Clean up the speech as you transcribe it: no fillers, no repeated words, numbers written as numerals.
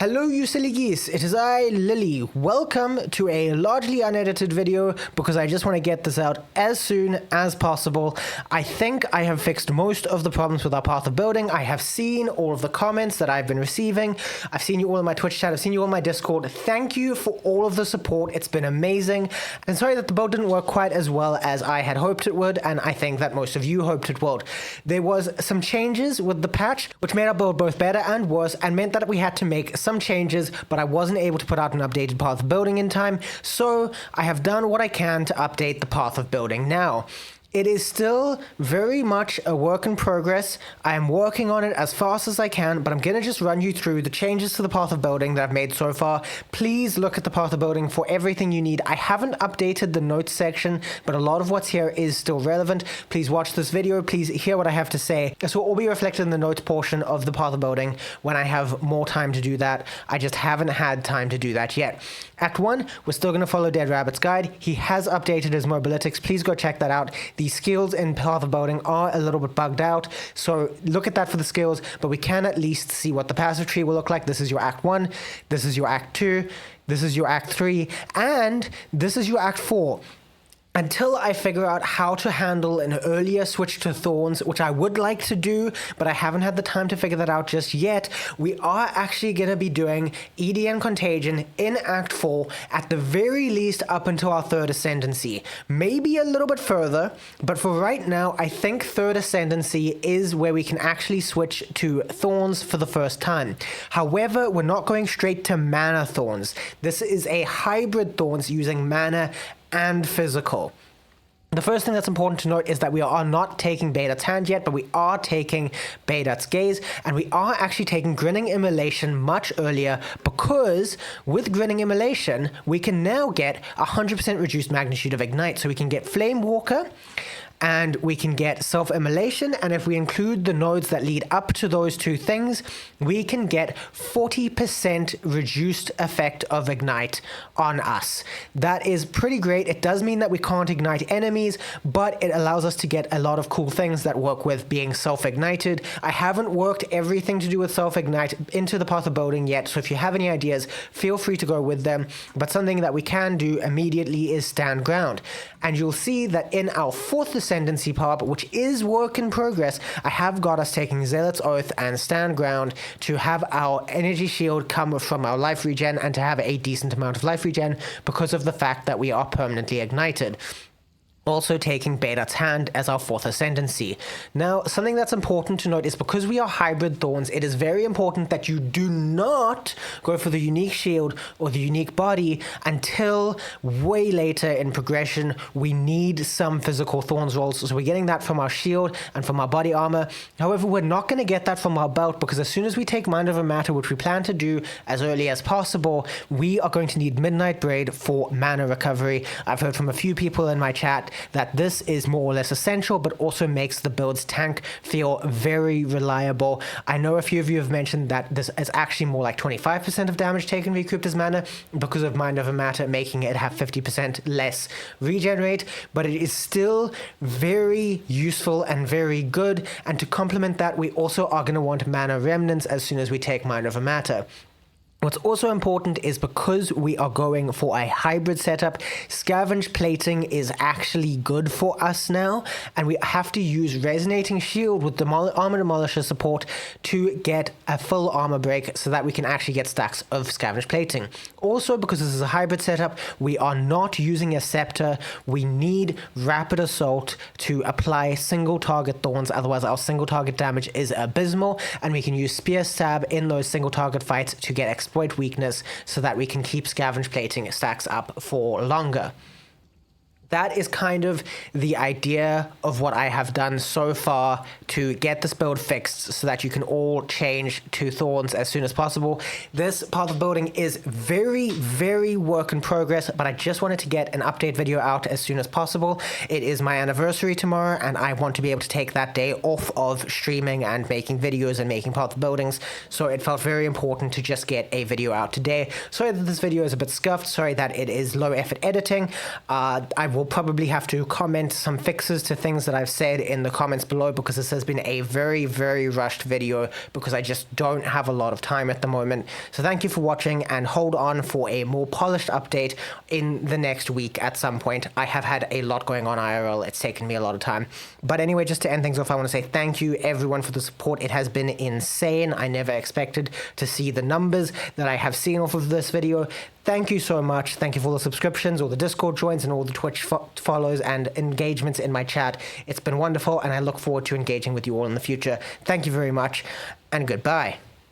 Hello you silly geese, it is I, Lily. Welcome to a largely unedited video because I just want to get this out as soon as possible. I think I have fixed most of the problems with our path of building. I have seen all of the comments that I've been receiving. I've seen you all in my Twitch chat, I've seen you all in my Discord. Thank you for all of the support, it's been amazing. And sorry that the build didn't work quite as well as I had hoped it would, and I think that most of you hoped it would. There was some changes with the patch which made our build both better and worse and meant that we had to make some changes, but I wasn't able to put out an updated path of building in time, so I have done what I can to update the path of building now. It is still very much a work in progress. I am working on it as fast as I can, but I'm going to just run you through the changes to the path of building that I've made so far. Please look at the path of building for everything you need. I haven't updated the notes section, but a lot of what's here is still relevant. Please watch this video. Please hear what I have to say. This will all be reflected in the notes portion of the path of building when I have more time to do that. I just haven't had time to do that yet. Act 1, we're still going to follow Dead Rabbit's guide. He has updated his mobilitics. Please go check that out. The skills in path of building are a little bit bugged out, so look at that for the skills, but we can at least see what the passive tree will look like. This is your Act 1, this is your Act 2, this is your Act 3, and this is your Act 4. Until I figure out how to handle an earlier switch to Thorns, which I would like to do, but I haven't had the time to figure that out just yet, we are actually going to be doing EDN Contagion in Act 4, at the very least up until our third Ascendancy. Maybe a little bit further, but for right now, I think third Ascendancy is where we can actually switch to Thorns for the first time. However, we're not going straight to Mana Thorns. This is a hybrid Thorns using Mana and physical. The first thing that's important to note is that we are not taking Baydut's Hand yet, but we are taking Baydut's Gaze, and we are actually taking Grinning Immolation much earlier, because with Grinning Immolation, we can now get 100% reduced magnitude of Ignite. So we can get Flame Walker, and we can get Self-Immolation, and if we include the nodes that lead up to those two things, we can get 40% reduced effect of Ignite on us. That is pretty great. It does mean that we can't ignite enemies, but it allows us to get a lot of cool things that work with being self-ignited. I haven't worked everything to do with self-ignite into the path of building yet, so if you have any ideas, feel free to go with them, but something that we can do immediately is Stand Ground. And you'll see that in our fourth Ascendancy part, which is work in progress, I have got us taking Zealot's Oath and Stand Ground to have our energy shield come from our life regen and to have a decent amount of life regen because of the fact that we are permanently ignited. Also taking Baydut's Hand as our fourth Ascendancy. Now, something that's important to note is because we are hybrid Thorns, it is very important that you do not go for the unique shield or the unique body until way later in progression. We need some physical Thorns rolls, so we're getting that from our shield and from our body armor. However, we're not going to get that from our belt, because as soon as we take Mind Over Matter, which we plan to do as early as possible, we are going to need Midnight Braid for mana recovery. I've heard from a few people in my chat that this is more or less essential, but also makes the build's tank feel very reliable. I know a few of you have mentioned that this is actually more like 25% of damage taken recouped as mana because of Mind Over Matter, making it have 50% less regen rate, but it is still very useful and very good. And to complement that, we also are going to want Mana Remnants as soon as we take Mind Over Matter. What's also important is because we are going for a hybrid setup, Scavenge Plating is actually good for us now, and we have to use Resonating Shield with Armor Demolisher support to get a full armor break so that we can actually get stacks of Scavenge Plating. Also, because this is a hybrid setup, we are not using a Scepter. We need Rapid Assault to apply single target Thorns, otherwise our single target damage is abysmal, and we can use Spear Stab in those single target fights to get exploit weakness so that we can keep Scavenge Plating stacks up for longer. That is kind of the idea of what I have done so far to get this build fixed so that you can all change to Thorns as soon as possible. This path of building is very, very work in progress, but I just wanted to get an update video out as soon as possible. It is my anniversary tomorrow, and I want to be able to take that day off of streaming and making videos and making path of buildings, so it felt very important to just get a video out today. Sorry that this video is a bit scuffed, sorry that it is low effort editing. I will will probably have to comment some fixes to things that I've said in the comments below, because this has been a very, very rushed video because I just don't have a lot of time at the moment. So thank you for watching, and hold on for a more polished update in the next week at some point. I have had a lot going on IRL. It's taken me a lot of time. But anyway, just to end things off, I want to say thank you everyone for the support. It has been insane. I never expected to see the numbers that I have seen off of this video. Thank you so much. Thank you for all the subscriptions, all the Discord joins, and all the Twitch follows and engagements in my chat. It's been wonderful, and I look forward to engaging with you all in the future. Thank you very much, and goodbye.